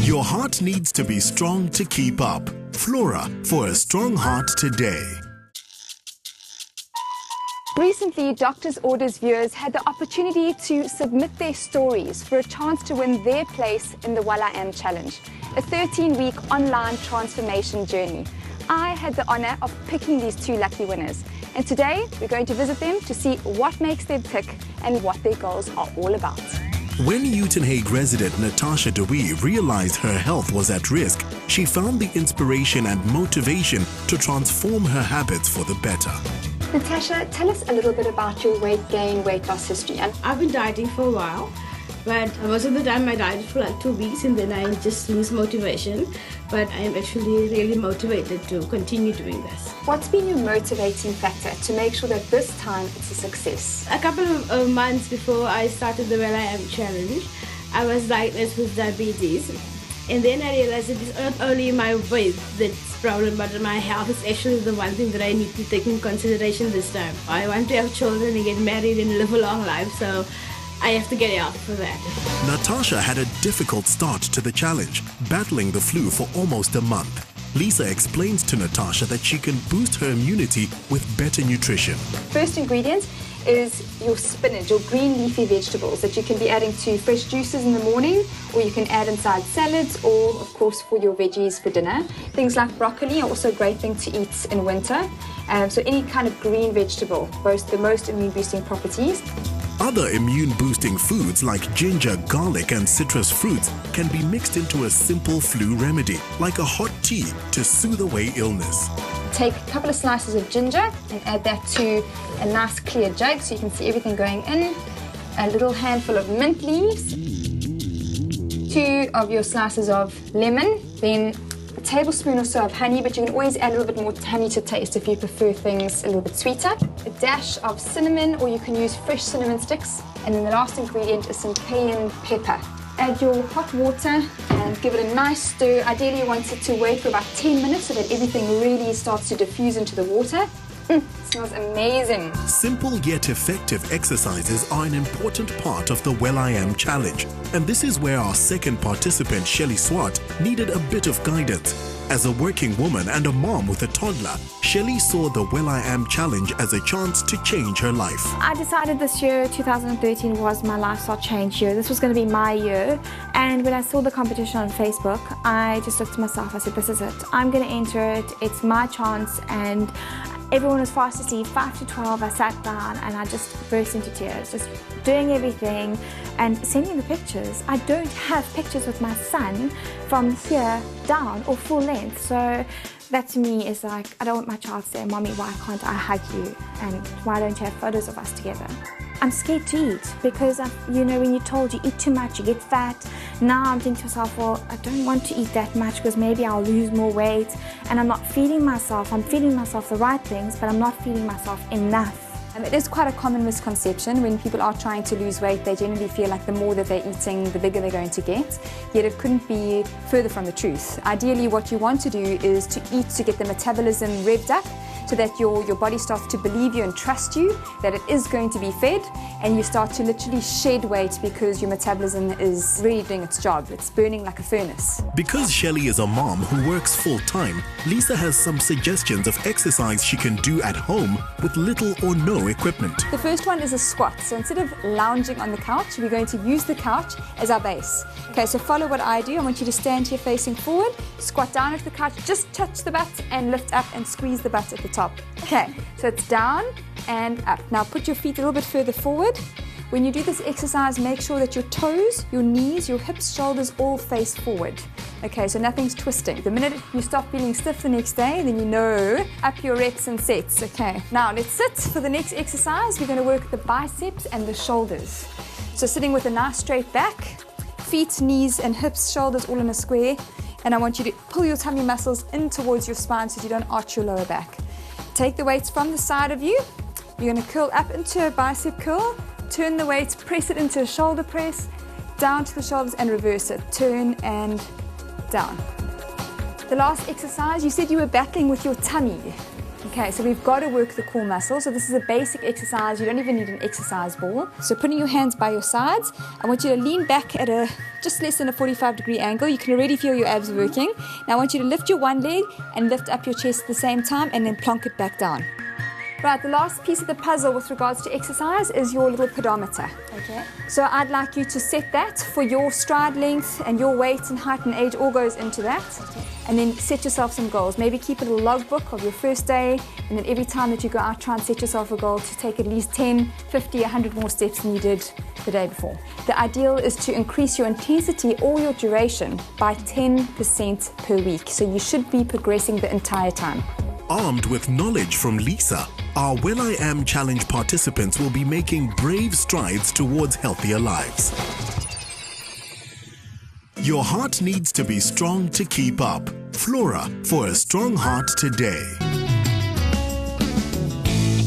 Your heart needs to be strong to keep up. Flora for a strong heart today. Recently, Doctor's Orders viewers had the opportunity to submit their stories for a chance to win their place in the Well I Am Challenge, a 13-week online transformation journey. I had the honour of picking these two lucky winners, and today we're going to visit them to see what makes them tick and what their goals are all about. When Uitenhage resident Natasha DeWee realized her health was at risk, she found the inspiration and motivation to transform her habits for the better. Natasha, tell us a little bit about your weight gain, weight loss history. I've been dieting for a while, but most of the time I diet for like 2 weeks and then I just lose motivation. But I am actually really motivated to continue doing this. What's been your motivating factor to make sure that this time it's a success? A couple of months before I started the Well I Am Challenge, I was diagnosed with diabetes. And then I realized that it's not only my weight that's the problem, but my health is actually the one thing that I need to take in consideration this time. I want to have children and get married and live a long life, so I have to get out for that. Natasha had a difficult start to the challenge, battling the flu for almost a month. Lisa explains to Natasha that she can boost her immunity with better nutrition. First ingredient is your spinach, your green leafy vegetables that you can be adding to fresh juices in the morning, or you can add inside salads, or of course for your veggies for dinner. Things like broccoli are also a great thing to eat in winter. So any kind of green vegetable boasts the most immune boosting properties. Other immune-boosting foods like ginger, garlic and citrus fruits can be mixed into a simple flu remedy, like a hot tea to soothe away illness. Take a couple of slices of ginger and add that to a nice clear jug so you can see everything going in. A little handful of mint leaves, 2 of your slices of lemon, then a tablespoon or so of honey, but you can always add a little bit more honey to taste if you prefer things a little bit sweeter. A dash of cinnamon, or you can use fresh cinnamon sticks. And then the last ingredient is some cayenne pepper. Add your hot water and give it a nice stir. Ideally you want it to wait for about 10 minutes so that everything really starts to diffuse into the water. It smells amazing. Simple yet effective exercises are an important part of the Well I Am Challenge. And this is where our second participant, Shelley Swart, needed a bit of guidance. As a working woman and a mom with a toddler, Shelley saw the Well I Am Challenge as a chance to change her life. I decided this year, 2013, was my lifestyle change year. This was going to be my year. And when I saw the competition on Facebook, I just looked to myself, I said, this is it. I'm going to enter it. It's my chance. And everyone was fast asleep, 5 to 12, I sat down and I just burst into tears, just doing everything and sending the pictures. I don't have pictures with my son from here down or full length, so that to me is like, I don't want my child to say, Mommy, why can't I hug you? And why don't you have photos of us together? I'm scared to eat because, you know, when you're told you eat too much, you get fat. Now I'm thinking to myself, well, I don't want to eat that much because maybe I'll lose more weight. And I'm not feeding myself. I'm feeding myself the right things, but I'm not feeding myself enough. And it is quite a common misconception. When people are trying to lose weight, they generally feel like the more that they're eating, the bigger they're going to get. Yet it couldn't be further from the truth. Ideally, what you want to do is to eat to get the metabolism revved up, so that your body starts to believe you and trust you that it is going to be fed, and you start to literally shed weight because your metabolism is really doing its job. It's burning like a furnace. Because Shelley is a mom who works full-time, Lisa has some suggestions of exercise she can do at home with little or no equipment. The first one is a squat. So instead of lounging on the couch, we're going to use the couch as our base. Okay, so follow what I do. I want you to stand here facing forward, squat down off the couch, just touch the butt and lift up and squeeze the butt at the top. Okay, so it's down and up. Now put your feet a little bit further forward. When you do this exercise, make sure that your toes, your knees, your hips, shoulders all face forward. Okay, so nothing's twisting. The minute you start feeling stiff the next day, then you know, up your reps and sets. Okay, now let's sit for the next exercise. We're going to work the biceps and the shoulders. So sitting with a nice straight back, feet, knees and hips, shoulders all in a square. And I want you to pull your tummy muscles in towards your spine so you don't arch your lower back. Take the weights from the side of you. You're going to curl up into a bicep curl, turn the weights, press it into a shoulder press, down to the shoulders and reverse it. Turn and down. The last exercise, you said you were battling with your tummy. Okay, so we've got to work the core muscle. So this is a basic exercise. You don't even need an exercise ball. So putting your hands by your sides, I want you to lean back at a just less than a 45-degree angle. You can already feel your abs working. Now I want you to lift your one leg and lift up your chest at the same time and then plonk it back down. Right, the last piece of the puzzle with regards to exercise is your little pedometer. Okay. So I'd like you to set that for your stride length, and your weight and height and age all goes into that. Okay. And then set yourself some goals. Maybe keep a little logbook of your first day, and then every time that you go out, try and set yourself a goal to take at least 10, 50, 100 more steps than you did the day before. The ideal is to increase your intensity or your duration by 10% per week. So you should be progressing the entire time. Armed with knowledge from Lisa, our Well I Am Challenge participants will be making brave strides towards healthier lives. Your heart needs to be strong to keep up. Flora, for a strong heart today.